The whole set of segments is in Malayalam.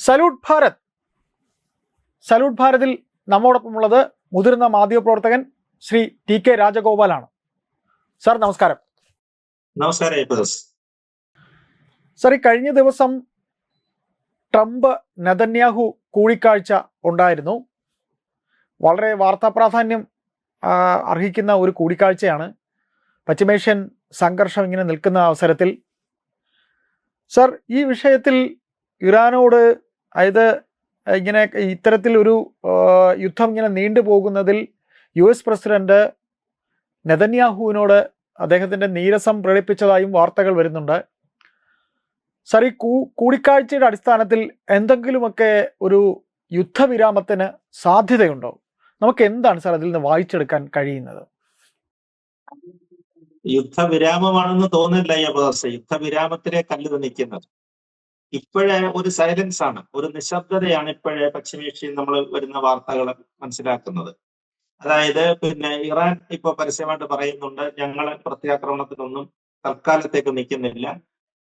സല്യൂട്ട് ഭാരത്. സല്യൂട്ട് ഭാരതിൽ നമ്മോടൊപ്പമുള്ളത് മുതിർന്ന മാധ്യമപ്രവർത്തകൻ ശ്രീ ടി കെ രാജഗോപാലാണ്. സാർ നമസ്കാരം. നമസ്കാരം. സാർ, ഈ കഴിഞ്ഞ ദിവസം ട്രംപ് നെതന്യാഹു കൂടിക്കാഴ്ച ഉണ്ടായിരുന്നു. വളരെ വാർത്താ പ്രാധാന്യം അർഹിക്കുന്ന ഒരു കൂടിക്കാഴ്ചയാണ്. പശ്ചിമേഷ്യൻ സംഘർഷം ഇങ്ങനെ നിൽക്കുന്ന അവസരത്തിൽ സാർ, ഈ വിഷയത്തിൽ ഇറാനോട്, അതായത് ഇങ്ങനെ ഇത്തരത്തിൽ ഒരു യുദ്ധം ഇങ്ങനെ നീണ്ടുപോകുന്നതിൽ US പ്രസിഡന്റ് നെതന്യാഹുവിനോട് അദ്ദേഹത്തിൻ്റെ നീരസം പ്രകടിപ്പിച്ചതായും വാർത്തകൾ വരുന്നുണ്ട്. സാർ, ഈ കൂടിക്കാഴ്ചയുടെ അടിസ്ഥാനത്തിൽ എന്തെങ്കിലുമൊക്കെ ഒരു യുദ്ധവിരാമത്തിന് സാധ്യതയുണ്ടോ? നമുക്ക് എന്താണ് സാർ അതിൽ നിന്ന് വായിച്ചെടുക്കാൻ കഴിയുന്നത്? യുദ്ധവിരാമമാണെന്ന് തോന്നില്ല. യുദ്ധവിരാമത്തിലേക്കല്ല നിൽക്കുന്നത്. ഇപ്പോഴേ ഒരു സൈലൻസ് ആണ്, ഒരു നിശബ്ദതയാണ് ഇപ്പോഴേ പശ്ചിമേഷ്യയിൽ നമ്മൾ വരുന്ന വാർത്തകൾ മനസ്സിലാക്കുന്നത്. അതായത് ഇറാൻ ഇപ്പൊ പരസ്യമായിട്ട് പറയുന്നുണ്ട്, ഞങ്ങൾ പ്രത്യാക്രമണത്തിനൊന്നും തൽക്കാലത്തേക്ക് നിൽക്കുന്നില്ല,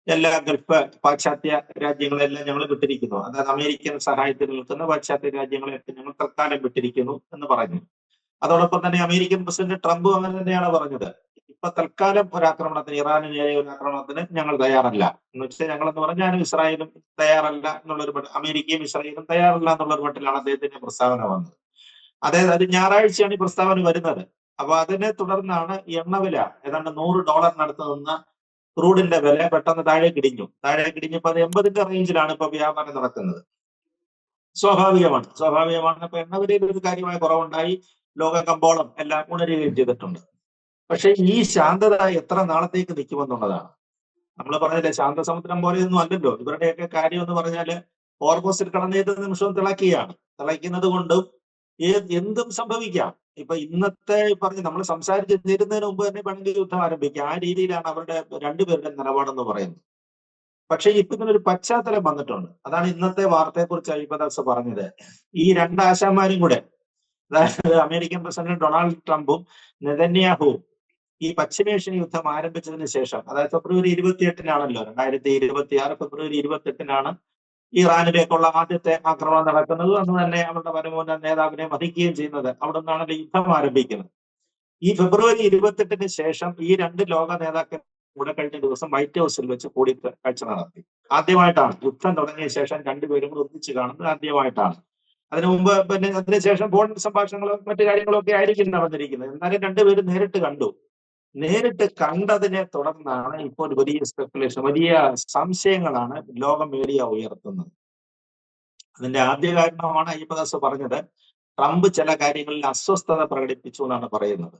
എല്ലാ ഗൾഫ് പാശ്ചാത്യ രാജ്യങ്ങളെല്ലാം ഞങ്ങൾ വിട്ടിരിക്കുന്നു. അതായത് അമേരിക്കൻ സഹായത്തിൽ നിൽക്കുന്ന പാശ്ചാത്യ രാജ്യങ്ങളെയൊക്കെ ഞങ്ങൾ തൽക്കാലം വിട്ടിരിക്കുന്നു എന്ന് പറഞ്ഞു. അതോടൊപ്പം തന്നെ അമേരിക്കൻ പ്രസിഡന്റ് ട്രംപും അങ്ങനെ തന്നെയാണ് പറഞ്ഞത്. ഇപ്പൊ തൽക്കാലം ഒരാക്രമണത്തിന്, ഇറാന് നേരെ ഒരു ആക്രമണത്തിന് ഞങ്ങൾ തയ്യാറല്ല എന്ന് വെച്ചാൽ, ഞങ്ങളെന്ന് പറഞ്ഞാൽ ഇസ്രായേലും തയ്യാറല്ല എന്നുള്ളൊരു അമേരിക്കയും ഇസ്രായേലും തയ്യാറല്ല എന്നുള്ളൊരു മട്ടിലാണ് അദ്ദേഹത്തിന്റെ പ്രസ്താവന വന്നത്. അതായത് അത് ഞായറാഴ്ചയാണ് ഈ പ്രസ്താവന വരുന്നത്. അപ്പൊ അതിനെ തുടർന്നാണ് എണ്ണവില ഏതാണ്ട് $100 നിന്ന ക്രൂഡിന്റെ വില പെട്ടെന്ന് താഴേക്ക് ഇടിഞ്ഞപ്പോ അത് 80ന്റെ റേഞ്ചിലാണ് ഇപ്പൊ വ്യാപാരം നടക്കുന്നത്. സ്വാഭാവികമാണ്. ഇപ്പൊ എണ്ണവിലയിൽ ഒരു കാര്യമായ കുറവുണ്ടായി, ലോക കമ്പോളം എല്ലാം ഉണരുകയും ചെയ്തിട്ടുണ്ട്. പക്ഷെ ഈ ശാന്തത എത്ര നാളത്തേക്ക് നിൽക്കുമെന്നുള്ളതാണ്. നമ്മൾ പറഞ്ഞില്ലേ, ശാന്തസമുദ്രം പോലെയൊന്നും അല്ലല്ലോ ഇവരുടെയൊക്കെ കാര്യം എന്ന് പറഞ്ഞാല്. ഹോർമോസിൽ കടന്നേത് നിമിഷവും തിളയ്ക്കുന്നത് കൊണ്ടും എന്തും സംഭവിക്കാം. ഇപ്പൊ ഇന്നത്തെ നമ്മൾ സംസാരിച്ച് തീരുന്നതിന് മുമ്പ് തന്നെ വേണമെങ്കിൽ യുദ്ധം ആരംഭിക്കാം. ആ രീതിയിലാണ് അവരുടെ രണ്ടുപേരുടെ നിലപാടെന്ന് പറയുന്നത്. പക്ഷെ ഇപ്പൊ ഇതിനൊരു പശ്ചാത്തലം വന്നിട്ടുണ്ട്. അതാണ് ഇന്നത്തെ വാർത്തയെക്കുറിച്ച് അയ്യപ്പദാസ് പറഞ്ഞത്. ഈ രണ്ടാശാന്മാരും കൂടെ, അതായത് അമേരിക്കൻ പ്രസിഡന്റ് ഡൊണാൾഡ് ട്രംപും നെതന്യാഹുവും ഈ പശ്ചിമേഷ്യൻ യുദ്ധം ആരംഭിച്ചതിന് ശേഷം, അതായത് ഫെബ്രുവരി 28-നാണല്ലോ 2026 ഫെബ്രുവരി 28-നാണ് ഇറാനിലേക്കുള്ള ആദ്യത്തെ ആക്രമണം നടക്കുന്നത്. അന്ന് തന്നെ അവരുടെ പരമോന്നത നേതാവിനെ വധിക്കുകയും ചെയ്യുന്നത്. അവിടെ നിന്നാണല്ലോ യുദ്ധം ആരംഭിക്കുന്നത്. ഈ ഫെബ്രുവരി 28-ന് ശേഷം ഈ രണ്ട് ലോക നേതാക്കൾ കൂടെ കഴിഞ്ഞ ദിവസം വൈറ്റ് ഹൗസിൽ വെച്ച് കൂടിക്കാഴ്ച നടത്തി. ആദ്യമായിട്ടാണ് യുദ്ധം തുടങ്ങിയ ശേഷം രണ്ടുപേരും ഒന്നിച്ച് കാണുന്നത്, ആദ്യമായിട്ടാണ്. അതിനു മുമ്പ് അതിനുശേഷം ഫോൺ സംഭാഷണങ്ങളും മറ്റു കാര്യങ്ങളും ഒക്കെ ആയിരിക്കും നടന്നിരിക്കുന്നത്. എന്നാലും രണ്ടുപേരും നേരിട്ട് കണ്ടതിനെ തുടർന്നാണ് ഇപ്പോൾ വലിയ സ്പെക്കുലേഷൻ, വലിയ സംശയങ്ങളാണ് ലോക മീഡിയ ഉയർത്തുന്നത്. അതിന്റെ ആദ്യ കാരണമാണ് അയ്യപ്പദാസ് പറഞ്ഞത്, ട്രംപ് ചില കാര്യങ്ങളിൽ അസ്വസ്ഥത പ്രകടിപ്പിച്ചു എന്നാണ് പറയുന്നത്.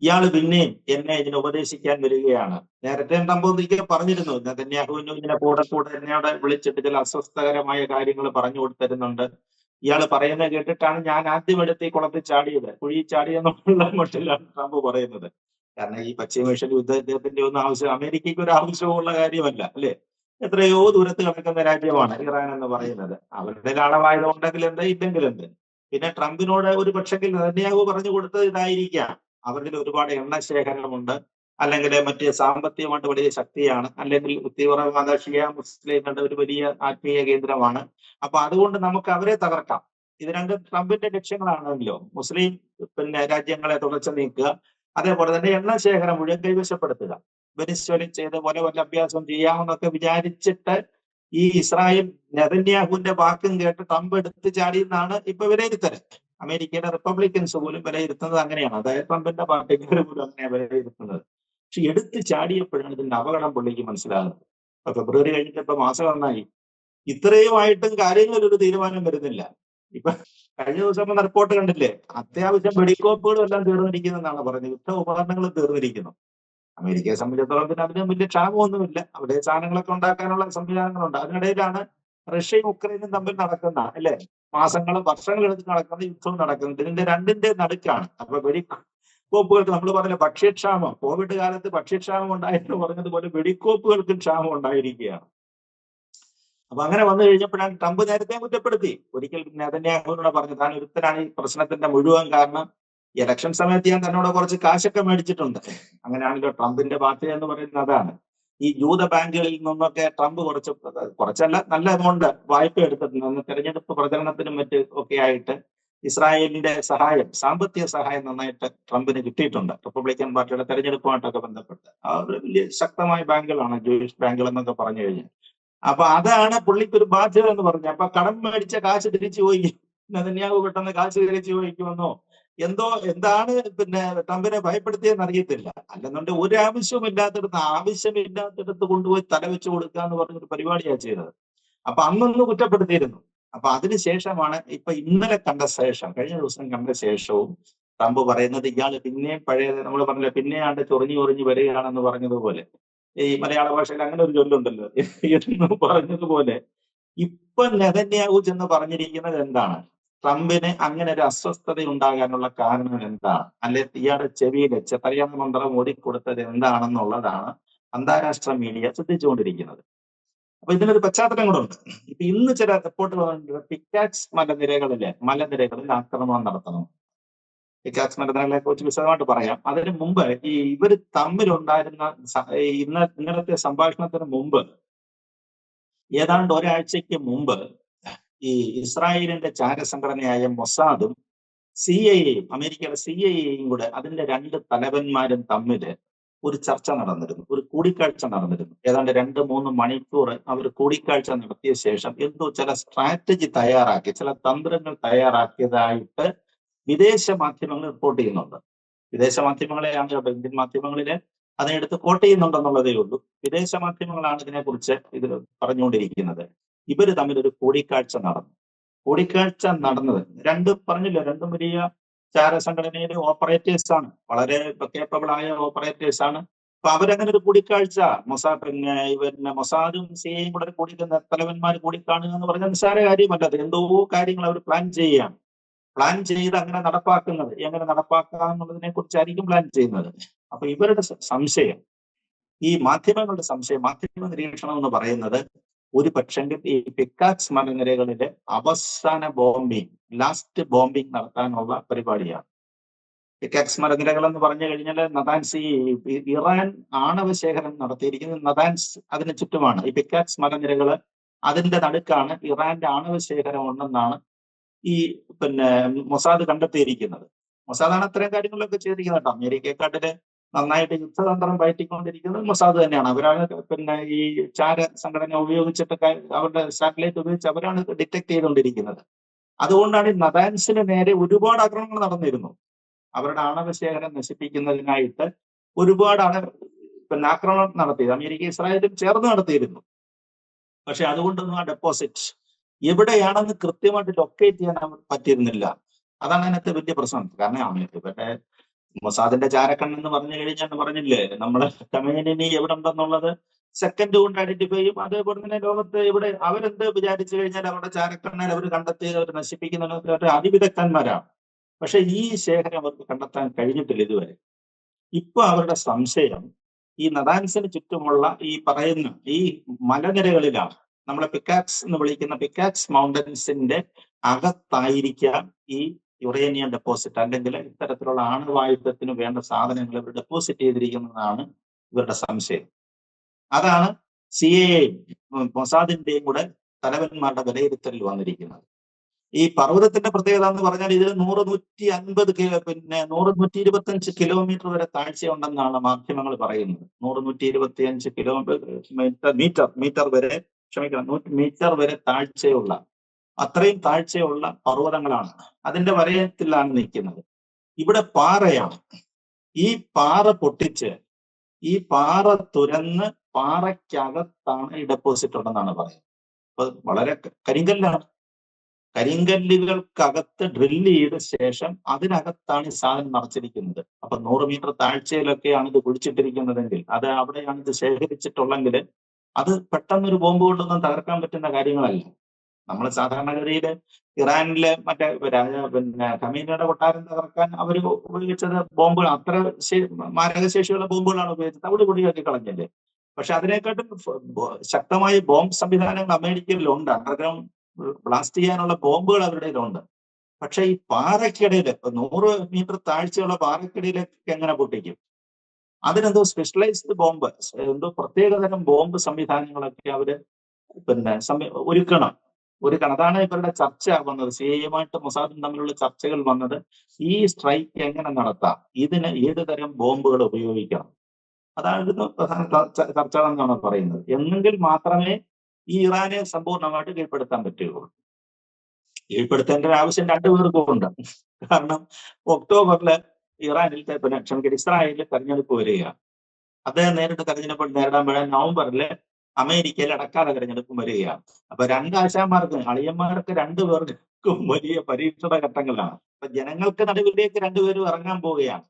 ഇയാള് പിന്നെയും എന്നെ ഇതിനെ ഉപദേശിക്കാൻ വരികയാണ്. നേരത്തെ ട്രംപ് ഒരിക്കലും പറഞ്ഞിരുന്നു, നെതന്യാഹുവിനും ഇങ്ങനെ കൂടെ എന്നോട് വിളിച്ചിട്ട് ചില അസ്വസ്ഥകരമായ കാര്യങ്ങൾ പറഞ്ഞു കൊടുത്തിരുന്നുണ്ട്. ഇയാൾ പറയുന്നത് കേട്ടിട്ടാണ് ഞാൻ ആദ്യം എടുത്ത് ഈ കുളത്തിൽ കുഴി ചാടിയെന്നുള്ള മട്ടിലാണ് ട്രംപ് പറയുന്നത്. കാരണം ഈ പശ്ചിമേഷ്യൻ യുദ്ധത്തിന്റെ ഒന്നും ആവശ്യം അമേരിക്കയ്ക്ക് ഒരു ആവശ്യമുള്ള കാര്യമല്ല, അല്ലെ? എത്രയോ ദൂരത്ത് കിടക്കുന്ന രാജ്യമാണ് ഇറാൻ എന്ന് പറയുന്നത്. അവരുടെ ആളവായതുകൊണ്ടെങ്കിൽ എന്ത്, ഇല്ലെങ്കിൽ എന്ത്. പിന്നെ ട്രംപിനോട് ഒരു പക്ഷെങ്കിൽ നെതന്യാഹു പറഞ്ഞു കൊടുത്തത് ഇതായിരിക്കാം, അവരിൽ ഒരുപാട് എണ്ണ ശേഖരണമുണ്ട്, അല്ലെങ്കിൽ മറ്റ് സാമ്പത്തികമായിട്ട് വലിയ ശക്തിയാണ്, അല്ലെങ്കിൽ തീവ്രവാദ ഷിയ മുസ്ലിങ്ങളുടെ ഒരു വലിയ ആത്മീയ കേന്ദ്രമാണ്. അപ്പൊ അതുകൊണ്ട് നമുക്ക് അവരെ തകർക്കാം. ഇത് രണ്ടും ട്രംപിന്റെ ലക്ഷ്യങ്ങളാണല്ലോ. മുസ്ലിം രാജ്യങ്ങളെ തുടച്ചു നീക്കുക, അതേപോലെ തന്നെ എണ്ണ ശേഖരം മുഴുവൻ കൈവശപ്പെടുത്തുക. വെനിസ്വേലയിൽ ചെയ്ത പോലെ വല്ല അഭ്യാസം ചെയ്യാമെന്നൊക്കെ വിചാരിച്ചിട്ട് ഈ ഇസ്രായേൽ നെതന്യാഹുവിന്റെ വാക്കും കേട്ട് ട്രംപ് എടുത്ത് ചാടിയെന്നാണ് ഇപ്പൊ വിലയിരുത്തൽ. അമേരിക്കയുടെ റിപ്പബ്ലിക്കൻസ് പോലും വിലയിരുത്തുന്നത് അങ്ങനെയാണ്. അതായത് ട്രംപിന്റെ പാർട്ടിക്കാർ പോലും അങ്ങനെയാണ് വിലയിരുത്തുന്നത്. പക്ഷെ എടുത്ത് ചാടിയപ്പോഴാണ് ഇതിന്റെ അപകടം പുള്ളിക്ക് മനസ്സിലാകുന്നത്. ഇപ്പൊ ഫെബ്രുവരി കഴിഞ്ഞിട്ട് ഇപ്പൊ മാസം ഒന്നായി, ഇത്രയുമായിട്ടും കാര്യങ്ങളിൽ ഒരു തീരുമാനം വരുന്നില്ല. ഇപ്പൊ കഴിഞ്ഞ ദിവസം റിപ്പോർട്ട് കണ്ടില്ലേ, അത്യാവശ്യം വെടിക്കോപ്പുകളും എല്ലാം തീർന്നിരിക്കുന്നതെന്നാണ് പറയുന്നത്. യുദ്ധ ഉപകരണങ്ങളും തീർന്നിരിക്കുന്നു. അമേരിക്കയെ സംബന്ധിച്ചിടത്തോളം പിന്നെ അതിന് വലിയ ക്ഷാമമൊന്നുമില്ല, അവിടെ സാധനങ്ങളൊക്കെ ഉണ്ടാക്കാനുള്ള സംവിധാനങ്ങളുണ്ട്. അതിനിടയിലാണ് റഷ്യയും ഉക്രൈനും തമ്മിൽ നടക്കുന്ന, അല്ലെ, വർഷങ്ങൾ എടുത്ത് നടക്കുന്ന യുദ്ധവും നടക്കുന്നത്. ഇതിന്റെ രണ്ടിന്റെ നടുക്കാണ്. അപ്പൊ വെടിക്കോപ്പുകൾക്ക് നമ്മൾ പറഞ്ഞ ഭക്ഷ്യക്ഷാമം, കോവിഡ് കാലത്ത് ഭക്ഷ്യക്ഷാമം ഉണ്ടായെന്ന് പറഞ്ഞതുപോലെ വെടിക്കോപ്പുകൾക്കും ക്ഷാമം ഉണ്ടായിരിക്കുകയാണ്. അപ്പൊ അങ്ങനെ വന്നു കഴിഞ്ഞപ്പോഴാണ് ട്രംപ് നേരത്തെ കുറ്റപ്പെടുത്തി. ഒരിക്കൽ നെതന്യാഹുവിനോട് പറഞ്ഞു, താൻ ഒരുത്തനാണ് ഈ പ്രശ്നത്തിന്റെ മുഴുവൻ കാരണം, ഇലക്ഷൻ സമയത്ത് ഞാൻ തന്നോട് കുറച്ച് കാശൊക്കെ മേടിച്ചിട്ടുണ്ട്. അങ്ങനെയാണല്ലോ ട്രംപിന്റെ പാർട്ടി എന്ന് പറയുന്നത്. അതാണ് ഈ ജൂത ബാങ്കുകളിൽ നിന്നൊക്കെ ട്രംപ് കുറച്ചല്ല നല്ല എമൗണ്ട് വായ്പ എടുത്തിട്ടുണ്ട്. തെരഞ്ഞെടുപ്പ് പ്രചരണത്തിനും ഒക്കെ ആയിട്ട് ഇസ്രായേലിന്റെ സഹായം, സാമ്പത്തിക സഹായം നന്നായിട്ട് ട്രംപിന് കിട്ടിയിട്ടുണ്ട്. റിപ്പബ്ലിക്കൻ പാർട്ടിയുടെ തെരഞ്ഞെടുപ്പുമായിട്ടൊക്കെ ബന്ധപ്പെട്ട് ഒരു വലിയ ശക്തമായ ബാങ്കുകളാണ് ജൂയിഷ് ബാങ്കുകൾ എന്നൊക്കെ പറഞ്ഞു കഴിഞ്ഞാൽ. അപ്പൊ അതാണ് പുള്ളിക്ക് ഒരു ബാധ്യത എന്ന് പറഞ്ഞത്. അപ്പൊ കടം മേടിച്ച കാശ് തിരിച്ചു പോയി, നെതന്യാഹു പെട്ടെന്ന് കാശ് തിരിച്ചു പോയിക്കുമെന്നോ എന്താണ് ട്രംപിനെ ഭയപ്പെടുത്തിയെന്ന് അറിയത്തില്ല. അല്ലെന്നുണ്ട് ഒരു ആവശ്യമില്ലാത്തടത്ത് കൊണ്ടുപോയി തലവെച്ച് കൊടുക്കുക എന്ന് പറഞ്ഞൊരു പരിപാടിയാണ് ചെയ്തത്. അപ്പൊ അന്നൊന്ന് കുറ്റപ്പെടുത്തിയിരുന്നു. അപ്പൊ അതിനുശേഷമാണ് ഇപ്പൊ ഇന്നലെ കണ്ട ശേഷം, കഴിഞ്ഞ ദിവസം കണ്ട ശേഷവും ട്രംപ് പറയുന്നത് ഇയാൾ പിന്നെയും പഴയ, നമ്മൾ പറഞ്ഞില്ല പിന്നെയാണ്ട് ചൊറിഞ്ഞു വരികയാണെന്ന് പറഞ്ഞതുപോലെ, ഈ മലയാള ഭാഷയിൽ അങ്ങനെ ഒരു ചൊല്ലുണ്ടല്ലോ എന്ന് പറഞ്ഞതുപോലെ ഇപ്പൊ നെതന്യാഹു ചെന്ന് പറഞ്ഞിരിക്കുന്നത് എന്താണ്? ട്രംപിന് അങ്ങനെ ഒരു അസ്വസ്ഥത ഉണ്ടാകാനുള്ള കാരണം എന്താണ്? അല്ലെ ഇയാളുടെ ചെവിയിൽ ചെറിയാൻ മന്ത്രം ഓടിക്കൊടുത്തത് എന്താണെന്നുള്ളതാണ് അന്താരാഷ്ട്ര മീഡിയ ശ്രദ്ധിച്ചുകൊണ്ടിരിക്കുന്നത്. അപ്പൊ ഇതിനൊരു പശ്ചാത്തലം കൂടെ ഉണ്ട്. ഇപ്പൊ ഇന്ന് ചില റിപ്പോർട്ട് വന്നിട്ടുണ്ട്, പിക്കാക്സ് മലനിരകളിൽ ആക്രമണം നടത്തണം. പിക്കാക്സ് മലനിരകളെ കുറിച്ച് വിശദമായിട്ട് പറയാം. അതിന് മുമ്പ് ഇവർ തമ്മിലുണ്ടായിരുന്ന ഇന്നലത്തെ സംഭാഷണത്തിന് മുമ്പ്, ഏതാണ്ട് ഒരാഴ്ചയ്ക്ക് മുമ്പ്, ഈ ഇസ്രായേലിന്റെ ചാരസംഘടനയായ മൊസാദും CIA-യും, അമേരിക്കയുടെ CIA-യും കൂടെ, അതിന്റെ 2 തലവന്മാരും തമ്മിൽ ഒരു ചർച്ച നടന്നിരുന്നു, ഒരു കൂടിക്കാഴ്ച നടന്നിരുന്നു. ഏതാണ്ട് 2-3 മണിക്കൂർ അവർ കൂടിക്കാഴ്ച നടത്തിയ ശേഷം എന്തോ ചില സ്ട്രാറ്റജി തയ്യാറാക്കി, ചില തന്ത്രങ്ങൾ തയ്യാറാക്കിയതായിട്ട് വിദേശ മാധ്യമങ്ങൾ റിപ്പോർട്ട് ചെയ്യുന്നുണ്ട്. വിദേശ മാധ്യമങ്ങളെയാണ്, ഇന്ത്യൻ മാധ്യമങ്ങളില് അതിനെടുത്ത് കോട്ട് ചെയ്യുന്നുണ്ടെന്നുള്ളതേ ഉള്ളൂ. വിദേശ മാധ്യമങ്ങളാണ് ഇതിനെക്കുറിച്ച് പറഞ്ഞുകൊണ്ടിരിക്കുന്നത്. ഇവര് തമ്മിൽ ഒരു കൂടിക്കാഴ്ച നടന്നു. കൂടിക്കാഴ്ച നടന്നത് രണ്ടും വലിയ ചാരസംഘടനയിലെ ഓപ്പറേറ്റേഴ്സ് ആണ്, വളരെ കേപ്പബിൾ ആയ ഓപ്പറേറ്റേഴ്സ് ആണ്. അപ്പൊ അവരങ്ങനെ ഒരു കൂടിക്കാഴ്ച, മൊസാദും CIA-യും കൂടെ തലവന്മാർ കൂടിക്കാണുക എന്ന് പറഞ്ഞാൽ നിസ്സാര കാര്യമല്ല. അത് എന്തോ കാര്യങ്ങൾ അവർ പ്ലാൻ ചെയ്യുകയാണ്. പ്ലാൻ ചെയ്ത് അങ്ങനെ നടപ്പാക്കുന്നത്, എങ്ങനെ നടപ്പാക്കാം എന്നുള്ളതിനെ കുറിച്ചായിരിക്കും പ്ലാൻ ചെയ്യുന്നത്. അപ്പൊ ഇവരുടെ സംശയം, ഈ മാധ്യമങ്ങളുടെ സംശയം, മാധ്യമ നിരീക്ഷണം എന്ന് പറയുന്നത്, ഒരു പക്ഷെങ്കിൽ ഈ പിക്കാക്സ് മലനിരകളിലെ അവസാന ലാസ്റ്റ് ബോംബിംഗ് നടത്താനുള്ള പരിപാടിയാണ്. പിക്കാക്സ് മലനിരകൾ എന്ന് പറഞ്ഞു കഴിഞ്ഞാൽ ഇറാൻ ആണവശേഖരം നടത്തിയിരിക്കുന്നത് നതാൻസ് അതിന് ചുറ്റുമാണ്. ഈ പിക്കാക്സ് മലനിരകള് അതിന്റെ നടുക്കാണ് ഇറാന്റെ ആണവശേഖരം ഉണ്ടെന്നാണ് ഈ മൊസാദ് കണ്ടെത്തിയിരിക്കുന്നത്. മൊസാദാണ് അത്തരം കാര്യങ്ങളൊക്കെ ചെയ്തിരിക്കുന്നത് കേട്ടോ. അമേരിക്കക്കാട്ടില് നന്നായിട്ട് യുദ്ധതന്ത്രം പയറ്റിക്കൊണ്ടിരിക്കുന്നത് മൊസാദ് തന്നെയാണ്. അവരാണ് ഈ ചാര സംഘടന ഉപയോഗിച്ചിട്ടൊക്കെ, അവരുടെ സാറ്റലൈറ്റ് ഉപയോഗിച്ച് അവരാണ് ഡിറ്റക്ട് ചെയ്തുകൊണ്ടിരിക്കുന്നത്. അതുകൊണ്ടാണ് ഈ നതാൻസിന് നേരെ ഒരുപാട് ആക്രമണങ്ങൾ നടന്നിരുന്നു. അവരുടെ ആണവശേഖരം നശിപ്പിക്കുന്നതിനായിട്ട് ഒരുപാട് ആക്രമണം നടത്തിയത് അമേരിക്ക ഇസ്രായേലും ചേർന്ന് നടത്തിയിരുന്നു. പക്ഷെ അതുകൊണ്ടൊന്നും ആ ഡെപ്പോസിറ്റ് എവിടെയാണെന്ന് കൃത്യമായിട്ട് ലൊക്കേറ്റ് ചെയ്യാൻ പറ്റിയിരുന്നില്ല. അതാണ് അതിനകത്ത് വലിയ പ്രശ്നം. കാരണം ഇവരുടെ മൊസാദിന്റെ ചാരക്കണ്ണ് എന്ന് പറഞ്ഞു കഴിഞ്ഞാൽ, പറഞ്ഞില്ലേ നമ്മള് ഖമേനി എവിടെ ഉണ്ടെന്നുള്ളത് സെക്കൻഡ് കൊണ്ട് ഐഡന്റിഫൈ ചെയ്യും. അതേപോലെ തന്നെ ലോകത്ത് എവിടെ അവരെന്ത് വിചാരിച്ചു കഴിഞ്ഞാൽ അവരുടെ ചാരക്കണ്ണൽ അവർ കണ്ടെത്തി അവർ നശിപ്പിക്കുന്ന അതിവിദഗ്ധന്മാരാണ്. പക്ഷെ ഈ ശേഖരം അവർക്ക് കണ്ടെത്താൻ കഴിഞ്ഞിട്ടില്ല ഇതുവരെ. ഇപ്പൊ അവരുടെ സംശയം ഈ നതാൻസിന് ചുറ്റുമുള്ള ഈ പറയുന്ന ഈ മലനിരകളിലാണ്, നമ്മളെ പിക്കാക്സ് എന്ന് വിളിക്കുന്ന പിക്കാക്സ് മൗണ്ടൻസിന്റെ അകത്തായിരിക്കാം ഈ യുറേനിയം ഡെപ്പോസിറ്റ്, അല്ലെങ്കിൽ ഇത്തരത്തിലുള്ള ആണവായുധത്തിന് വേണ്ട സാധനങ്ങൾ ഇവർ ഡെപ്പോസിറ്റ് ചെയ്തിരിക്കുന്നതാണ് ഇവരുടെ സംശയം. അതാണ് CIA-യും മൊസാദിന്റെയും കൂടെ തലവന്മാരുടെ വിലയിരുത്തലിൽ വന്നിരിക്കുന്നത്. ഈ പർവ്വതത്തിന്റെ പ്രത്യേകത എന്ന് പറഞ്ഞാൽ ഇത് 100-125 കിലോമീറ്റർ വരെ താഴ്ചയുണ്ടെന്നാണ് മാധ്യമങ്ങൾ പറയുന്നത്. 100-125 മീറ്റർ വരെ, ക്ഷമിക്കണം, 100 മീറ്റർ വരെ താഴ്ചയുള്ള, അത്രയും താഴ്ചയുള്ള പർവ്വതങ്ങളാണ്. അതിന്റെ വലയത്തിലാണ് നിൽക്കുന്നത്. ഇവിടെ പാറയാണ്. ഈ പാറ പൊട്ടിച്ച്, ഈ പാറ തുരന്ന് പാറയ്ക്കകത്താണ് ഈ ഡെപ്പോസിറ്റ് ഉണ്ടെന്നാണ് പറയുന്നത്. അപ്പൊ വളരെ കരിങ്കല്ലാണ്. കരിങ്കല്ലുകൾക്കകത്ത് ഡ്രില്ല് ചെയ്ത ശേഷം അതിനകത്താണ് ഈ സാധനം നിറച്ചിരിക്കുന്നത്. അപ്പൊ 100 മീറ്റർ താഴ്ചയിലൊക്കെയാണ് ഇത് കുഴിച്ചിട്ടിരിക്കുന്നതെങ്കിൽ, അത് അവിടെയാണ് ഇത് ശേഖരിച്ചിട്ടുള്ളെങ്കിൽ, അത് പെട്ടെന്നൊരു ബോംബ് കൊണ്ടൊന്നും തകർക്കാൻ പറ്റുന്ന കാര്യങ്ങളല്ല. നമ്മൾ സാധാരണഗതിയിൽ ഇറാനിലെ മറ്റേ ഖമീനിയുടെ കൊട്ടാരം തകർക്കാൻ അവർ ഉപയോഗിച്ചത് ബോംബുകൾ, അത്ര മാരകശേഷിയുള്ള ബോംബുകളാണ് ഉപയോഗിച്ചത്. അവിടെ പൊടിയാക്കി കളഞ്ഞില്ലേ. പക്ഷെ അതിനെക്കാട്ടും ശക്തമായ ബോംബ് സംവിധാനങ്ങൾ അമേരിക്കയിലുണ്ട്. അണ്ടർഗ്രൗണ്ട് ബ്ലാസ്റ്റ് ചെയ്യാനുള്ള ബോംബുകൾ അവരുടെ കയ്യിലുണ്ട്. പക്ഷെ ഈ പാറയ്ക്കിടയിൽ, 100 മീറ്റർ താഴ്ചയുള്ള പാറയ്ക്കിടയിലേക്ക് എങ്ങനെ പൊട്ടിക്കും? അതിനെന്തോ സ്പെഷ്യലൈസ്ഡ് ബോംബ്, എന്തോ പ്രത്യേകതരം ബോംബ് സംവിധാനങ്ങളൊക്കെ അവര് ഒരുക്കണം. അതാണ് ഇവരുടെ ചർച്ച വന്നത്. സിഐയുമായിട്ട് മൊസാദും തമ്മിലുള്ള ചർച്ചകൾ വന്നത് ഈ സ്ട്രൈക്ക് എങ്ങനെ നടത്താം, ഇതിന് ഏത് തരം ബോംബുകൾ ഉപയോഗിക്കണം, അതായിരുന്നു പ്രധാന ചർച്ചകൾ എന്നാണ് പറയുന്നത്. എന്നെങ്കിൽ മാത്രമേ ഈ ഇറാനെ സമ്പൂർണ്ണമായിട്ട് കീഴ്പ്പെടുത്താൻ പറ്റുകയുള്ളൂ. കീഴ്പ്പെടുത്തേണ്ട ഒരു ആവശ്യം രണ്ടുപേർക്കും ഉണ്ട്. കാരണം ഒക്ടോബറില് ഇസ്രായേലിൽ തെരഞ്ഞെടുപ്പ് വരികയാണ്. അദ്ദേഹം നേരിട്ട് തെരഞ്ഞെടുപ്പ് നേരിടാൻ നവംബറില് അമേരിക്കയിൽ അടക്കാല തെരഞ്ഞെടുപ്പും വരികയാണ്. അപ്പൊ രണ്ടാശാന്മാർക്ക്, അളിയന്മാർക്ക് രണ്ടുപേർക്കും വലിയ പരീക്ഷണ ഘട്ടങ്ങളാണ്. അപ്പൊ ജനങ്ങൾക്ക് നടുവിലേക്ക് രണ്ടുപേരും ഇറങ്ങാൻ പോവുകയാണ്.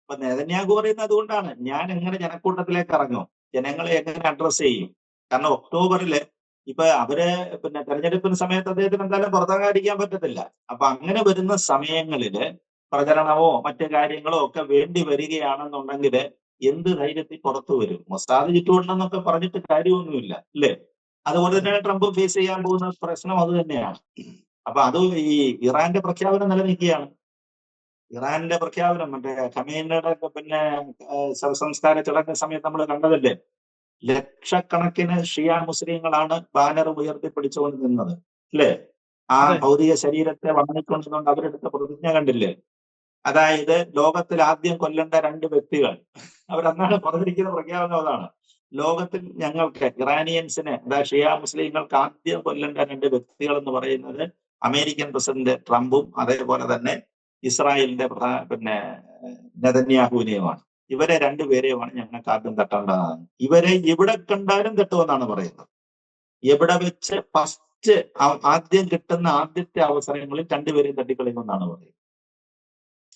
അപ്പൊ നെതന്യാഹു പറയുന്നത് അതുകൊണ്ടാണ്, ഞാൻ എങ്ങനെ ജനക്കൂട്ടത്തിലേക്ക് ഇറങ്ങും, ജനങ്ങളെ എങ്ങനെ അഡ്രസ് ചെയ്യും. കാരണം ഒക്ടോബറില് ഇപ്പൊ അവര് തെരഞ്ഞെടുപ്പിന് സമയത്ത് അദ്ദേഹത്തിന് എന്തായാലും പുറത്തിറങ്ങാതിരിക്കാൻ പറ്റത്തില്ല. അപ്പൊ അങ്ങനെ വരുന്ന സമയങ്ങളില് പ്രചരണമോ മറ്റു കാര്യങ്ങളോ ഒക്കെ വേണ്ടി വരികയാണെന്നുണ്ടെങ്കിൽ എന്ത് ധൈര്യത്തിൽ പുറത്തു വരും? മൊസാദ് ചുറ്റുകൊണ്ടെന്നൊക്കെ പറഞ്ഞിട്ട് കാര്യമൊന്നുമില്ല, അല്ലേ? അതുപോലെ തന്നെ ട്രംപ് ഫേസ് ചെയ്യാൻ പോകുന്ന പ്രശ്നം അത് തന്നെയാണ്. അപ്പൊ അത് ഈ ഇറാന്റെ പ്രഖ്യാപനം നിലനിൽക്കുകയാണ്. ഇറാന്റെ പ്രഖ്യാപനം മറ്റേ ഖമേനിയുടെ ശവസംസ്കാര ചടങ്ങ് സമയത്ത് നമ്മൾ കണ്ടതല്ലേ, ലക്ഷക്കണക്കിന് ഷിയ മുസ്ലിങ്ങളാണ് ബാനർ ഉയർത്തിപ്പിടിച്ചുകൊണ്ട് നിന്നത്, അല്ലേ? ആ ഭൗതിക ശരീരത്തെ വന്നിക്കൊണ്ടുകൊണ്ട് അവരെടുത്ത പ്രതിജ്ഞ കണ്ടില്ലേ? അതായത് ലോകത്തിൽ ആദ്യം കൊല്ലേണ്ട 2 വ്യക്തികൾ, അവരന്നാണ് പറഞ്ഞിരിക്കുന്ന പ്രഖ്യാപനം അതാണ്. ലോകത്തിൽ ഞങ്ങൾക്ക് ഇറാനിയൻസിന്, അതായത് ഷിയ മുസ്ലിങ്ങൾക്ക് ആദ്യം കൊല്ലേണ്ട 2 വ്യക്തികൾ എന്ന് പറയുന്നത് അമേരിക്കൻ പ്രസിഡന്റ് ട്രംപും അതേപോലെ തന്നെ ഇസ്രായേലിന്റെ നെതന്യാഹുവിനെയുമാണ്. ഇവരെ 2 പേരെയുമാണ് ഞങ്ങൾക്ക് ആദ്യം തട്ടേണ്ടതാണ്. ഇവരെ എവിടെ കണ്ടാലും തട്ടുമെന്നാണ് പറയുന്നത്. എവിടെ വെച്ച് ഫസ്റ്റ് ആദ്യം കിട്ടുന്ന ആദ്യത്തെ അവസരങ്ങളിൽ 2 പേരെയും തട്ടിക്കളയുമെന്നാണ് പറയുന്നത്.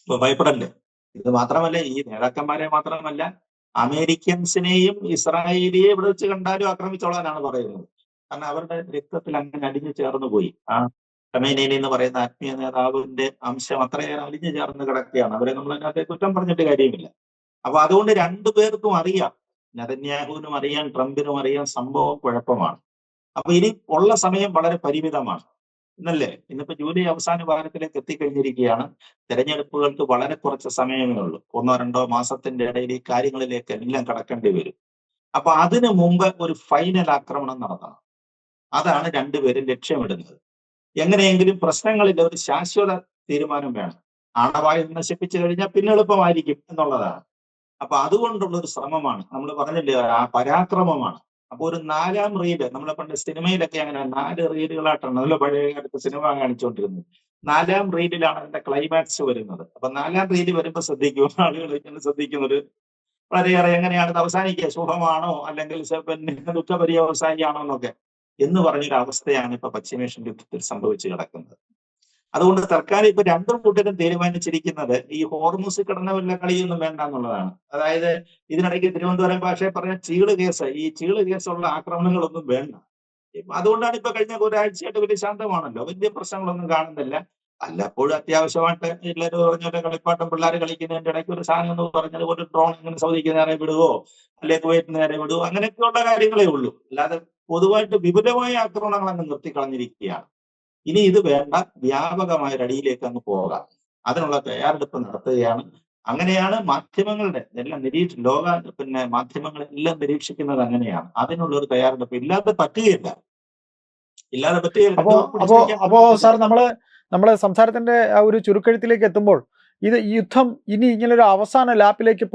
ഇപ്പൊ ഭയപ്പെടല്ലേ? ഇത് മാത്രമല്ല, ഈ നേതാക്കന്മാരെ മാത്രമല്ല, അമേരിക്കൻസിനെയും ഇസ്രായേലിയെ ഇവിടെ വെച്ച് കണ്ടാലും ആക്രമിച്ചോളാനാണ് പറയുന്നത്. കാരണം അവരുടെ രക്തത്തിൽ അങ്ങനെ അലിഞ്ഞു ചേർന്ന് പോയി. ആ ഖമേനി എന്ന് പറയുന്ന ആത്മീയ നേതാവിന്റെ അംശം അത്രയേറെ അലിഞ്ഞു ചേർന്ന് കിടക്കുകയാണ്. അവരെ നമ്മൾ അതിനകത്ത് കുറ്റം പറഞ്ഞിട്ട് കാര്യമില്ല. അപ്പൊ അതുകൊണ്ട് 2 പേർക്കും അറിയാം, നെതന്യാഹുവിനും അറിയാം, ട്രംപിനും അറിയാം, സംഭവം കുഴപ്പമാണ്. അപ്പൊ ഇനി ഉള്ള സമയം വളരെ പരിമിതമാണ്, എന്നല്ലേ? ഇന്നിപ്പോ ജൂലൈ അവസാന ഭാഗത്തിലേക്ക് എത്തിക്കഴിഞ്ഞിരിക്കുകയാണ്. തെരഞ്ഞെടുപ്പുകൾക്ക് വളരെ കുറച്ച് സമയമേ ഉള്ളൂ. 1-2 മാസത്തിന്റെ ഇടയിൽ ഈ കാര്യങ്ങളിലേക്ക് എല്ലാം കടക്കേണ്ടി വരും. അപ്പൊ അതിനു മുമ്പ് ഒരു ഫൈനൽ ആക്രമണം നടത്തണം. അതാണ് 2 പേരും ലക്ഷ്യമിടുന്നത്. എങ്ങനെയെങ്കിലും പ്രശ്നങ്ങളിൽ ഒരു ശാശ്വത തീരുമാനം വേണം. ആണവായുധം നശിപ്പിച്ചു കഴിഞ്ഞാൽ പിന്നെ എളുപ്പമായിരിക്കും എന്നുള്ളതാണ്. അപ്പൊ അതുകൊണ്ടുള്ള ഒരു ശ്രമമാണ്. നമ്മൾ പറഞ്ഞില്ലേ, ആ പരാക്രമമാണ്. അപ്പൊ ഒരു 4ാം റീഡ്, നമ്മളെ പണ്ട് സിനിമയിലൊക്കെ അങ്ങനെ 4 റീഡുകളായിട്ടാണ് നല്ല പഴയ കാലത്ത് സിനിമ കാണിച്ചുകൊണ്ടിരുന്നത്. 4ാം റീഡിലാണ് അതിന്റെ ക്ലൈമാക്സ് വരുന്നത്. അപ്പൊ 4ാം റീഡ് വരുമ്പോൾ ശ്രദ്ധിക്കും, ആളുകൾ ഇങ്ങനെ ശ്രദ്ധിക്കുന്നത് വളരെയേറെ എങ്ങനെയാണ് ഇത് അവസാനിക്കുക, ശുഭമാണോ അല്ലെങ്കിൽ ദുഃഖപര്യവസായിയാണോ എന്നൊക്കെ എന്ന് പറഞ്ഞൊരു അവസ്ഥയാണ് ഇപ്പൊ പശ്ചിമേഷ്യൻ യുദ്ധത്തിൽ സംഭവിച്ചു കിടക്കുന്നത്. അതുകൊണ്ട് തൽക്കാലം ഇപ്പൊ 2 കൂട്ടരും തീരുമാനിച്ചിരിക്കുന്നത് ഈ ഹോർമുസ് കിടന്ന വല്ല കളിയൊന്നും വേണ്ട എന്നുള്ളതാണ്. അതായത് ഇതിനിടയ്ക്ക് തിരുവനന്തപുരം ഭാഷയെ പറഞ്ഞ ചീള് കേസ്, ഈ ചീള് കേസുള്ള ആക്രമണങ്ങളൊന്നും വേണ്ട. അതുകൊണ്ടാണ് ഇപ്പൊ കഴിഞ്ഞ ഒരാഴ്ചയായിട്ട് വലിയ ശാന്തമാണല്ലോ, വലിയ പ്രശ്നങ്ങളൊന്നും കാണുന്നില്ല. വല്ലപ്പോഴും അത്യാവശ്യമായിട്ട് എല്ലാവരും പറഞ്ഞ കളിപ്പാട്ടം പിള്ളേർ കളിക്കുന്നതിന്റെ ഇടയ്ക്ക് ഒരു സാധനം എന്ന് പറഞ്ഞത് ഒരു ഡ്രോൺ ഇങ്ങനെ സൗദിക്ക് നേരെ വിടുവോ അല്ലെ കുവൈറ്റിന് നേരെ വിടുവോ, അങ്ങനെയൊക്കെയുള്ള കാര്യങ്ങളേ ഉള്ളൂ. അല്ലാതെ പൊതുവായിട്ട് വിപുലമായ ആക്രമണങ്ങൾ അങ്ങ് നിർത്തിക്കളഞ്ഞിരിക്കുകയാണ്. ഇനി ഇത് വേണ്ട, വ്യാപകമായ അടിയിലേക്ക് അങ്ങ് പോകാം. അതിനുള്ള തയ്യാറെടുപ്പ് നടത്തുകയാണ്. അങ്ങനെയാണ് മാധ്യമങ്ങളുടെ എല്ലാം ലോക മാധ്യമങ്ങളെല്ലാം നിരീക്ഷിക്കുന്നത് അങ്ങനെയാണ്. അതിനുള്ള ഒരു തയ്യാറെടുപ്പ് ഇല്ലാതെ പറ്റുകയില്ല. അപ്പോ സാർ, നമ്മള് സംസാരത്തിന്റെ ആ ഒരു ചുരുക്കെഴുത്തിലേക്ക് എത്തുമ്പോൾ ഈ യുദ്ധം ഇനി ഇങ്ങനെ ഒരു അവസാന ലാപ്പിലേക്ക്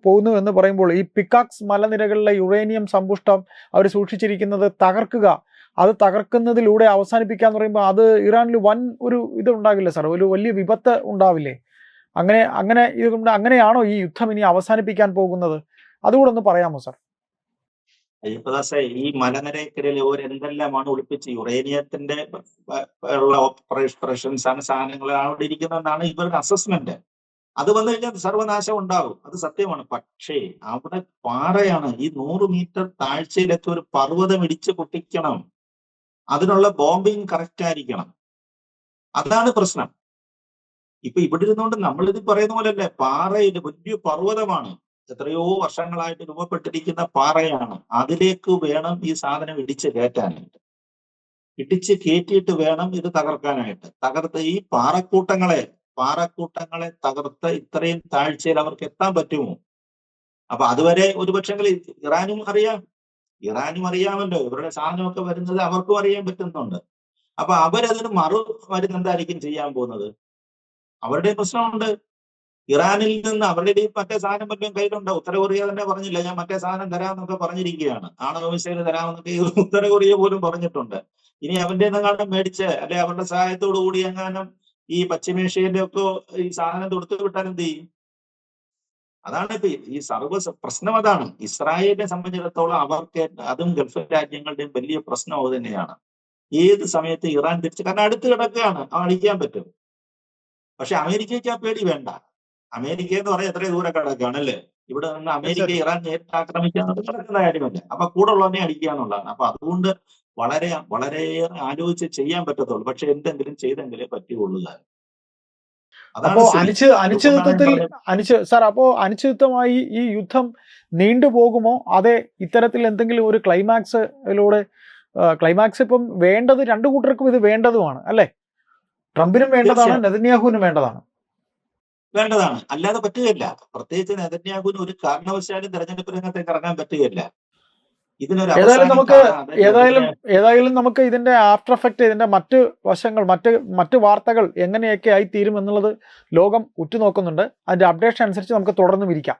പോകുന്നു എന്ന് പറയുമ്പോൾ ഈ പിക്കാക്സ് മലനിരകളിലെ യുറേനിയം സമ്പുഷ്ടം അവർ സൂക്ഷിച്ചിരിക്കുന്നത് തകർക്കുക, അത് തകർക്കുന്നതിലൂടെ അവസാനിപ്പിക്കാന്ന് പറയുമ്പോൾ അത് ഇറാനിൽ വൻ ഒരു ഇത് ഉണ്ടാകില്ലേ സാർ? ഒരു വലിയ വിപത്ത് ഉണ്ടാവില്ലേ? അങ്ങനെയാണോ ഈ യുദ്ധം ഇനി അവസാനിപ്പിക്കാൻ പോകുന്നത്? അതുകൂടെ ഒന്ന് പറയാമോ സാർ? അയ്യപ്പദാസെ, ഈ മലനിരക്കിടയിൽ എന്തെല്ലാമാണ് ഒളിപ്പിച്ച് യുറേനിയത്തിന്റെ ഉള്ള ഓപ്പറേഷൻസ് ആണ്, സാധനങ്ങളാണ് അവിടെ ഇരിക്കുന്നതെന്നാണ് ഇവരുടെ അസസ്മെന്റ്. അത് വന്നു കഴിഞ്ഞാൽ സർവനാശം ഉണ്ടാകും, അത് സത്യമാണ്. പക്ഷേ അവിടെ പാറയാണ്. ഈ 100 മീറ്റർ താഴ്ചയിലൊക്കെ ഒരു പർവ്വതം ഇടിച്ച് പൊട്ടിക്കണം. അതിനുള്ള ബോംബിങ് കറക്റ്റ് ആയിരിക്കണം. അതാണ് പ്രശ്നം. ഇപ്പൊ ഇവിടെ ഇരുന്നുകൊണ്ട് നമ്മളിത് പറയുന്ന പോലെയല്ലേ, പാറയിൽ വലിയ പർവ്വതമാണ്, എത്രയോ വർഷങ്ങളായിട്ട് രൂപപ്പെട്ടിരിക്കുന്ന പാറയാണ്. അതിലേക്ക് വേണം ഈ സാധനം ഇടിച്ച് കയറ്റാനായിട്ട്. ഇടിച്ച് കയറ്റിയിട്ട് വേണം ഇത് തകർക്കാനായിട്ട്. തകർത്ത് ഈ പാറക്കൂട്ടങ്ങളെ തകർത്ത് ഇത്രയും താഴ്ചയിൽ അവർക്ക് എത്താൻ പറ്റുമോ? അപ്പൊ അതുവരെ ഒരുപക്ഷെങ്കിൽ ഇറാനും അറിയാമല്ലോ, ഇവരുടെ സാധനമൊക്കെ വരുന്നത് അവർക്കും അറിയാൻ പറ്റുന്നുണ്ട്. അപ്പൊ അവരതിന് മറുമരുന്ന് എന്തായിരിക്കും ചെയ്യാൻ പോകുന്നത്? അവരുടെ പ്രശ്നമുണ്ട്. ഇറാനിൽ നിന്ന് അവരുടെ മറ്റേ സാധനം വല്ലതും കയ്യിലുണ്ടോ? ഉത്തര കൊറിയ തന്നെ പറഞ്ഞില്ല, ഞാൻ മറ്റേ സാധനം തരാമെന്നൊക്കെ പറഞ്ഞിരിക്കുകയാണ്, ആണവ മിസൈൽ തരാമെന്നൊക്കെ ഉത്തര കൊറിയ പോലും പറഞ്ഞിട്ടുണ്ട്. ഇനി അവന്റെ എങ്ങാനും മേടിച്ച് അല്ലെ അവരുടെ സഹായത്തോടു കൂടി എങ്ങാനും ഈ പശ്ചിമേഷ്യയിലെ ഒക്കെ ഈ സാധനം കൊടുത്തു വിട്ടാൽ എന്ത് ചെയ്യും? അതാണ് ഇപ്പൊ ഈ പ്രശ്നം. അതാണ് ഇസ്രായേലിനെ സംബന്ധിച്ചിടത്തോളം അവർക്ക് അതും ഗൾഫ് രാജ്യങ്ങളുടെയും വലിയ പ്രശ്നം അത് തന്നെയാണ്. ഏത് സമയത്ത് ഇറാൻ തിരിച്ച്, കാരണം അടുത്ത് കിടക്കുകയാണ്, അടിക്കാൻ പറ്റും. പക്ഷെ അമേരിക്കയ്ക്ക് ആ പേടി വേണ്ട. അമേരിക്ക എന്ന് പറയാൻ എത്ര ദൂരെ കിടക്കുകയാണ് അല്ലേ? ഇവിടെ നിന്ന് അമേരിക്ക ഇറാൻ നേരിട്ട് ആക്രമിക്കാൻ നടക്കുന്ന കാര്യമല്ല. അപ്പൊ കൂടെ ഉള്ളവനെ അടിക്കുക എന്നുള്ളതാണ്. അപ്പൊ അതുകൊണ്ട് വളരെയേറെ ആലോചിച്ച് ചെയ്യാൻ പറ്റത്തുള്ളൂ. പക്ഷെ എന്തെങ്കിലും ചെയ്തെങ്കിലേ പറ്റുകയുള്ളൂ. അപ്പോ അനിശ്ചിതത്വമായി ഈ യുദ്ധം നീണ്ടുപോകുമോ? അതെ ഇത്തരത്തിൽ എന്തെങ്കിലും ഒരു ക്ലൈമാക്സ് ഇപ്പം വേണ്ടത് രണ്ടു കൂട്ടർക്കും ഇത് വേണ്ടതുമാണ് അല്ലെ? ട്രംപിനും വേണ്ടതാണ്, നെതന്യാഹുവിനും വേണ്ടതാണ്. അല്ലാതെ പറ്റുകയില്ല. പ്രത്യേകിച്ച് നെതന്യാഹുവിന് ഒരു കാരണവശാലും തെരഞ്ഞെടുപ്പ് രംഗത്തേക്ക് ഇറങ്ങാൻ പറ്റുകയില്ല. ഏതായാലും നമുക്ക് ഇതിന്റെ ആഫ്റ്റർ എഫക്റ്റ്, ഇതിന്റെ മറ്റ് വശങ്ങൾ, മറ്റ് വാർത്തകൾ എങ്ങനെയൊക്കെ ആയി തീരും എന്നുള്ളത് ലോകം ഉറ്റുനോക്കുന്നുണ്ട്. അതിന്റെ അപ്ഡേഷൻ അനുസരിച്ച് നമുക്ക് തുടർന്ന് ഇരിക്കാം.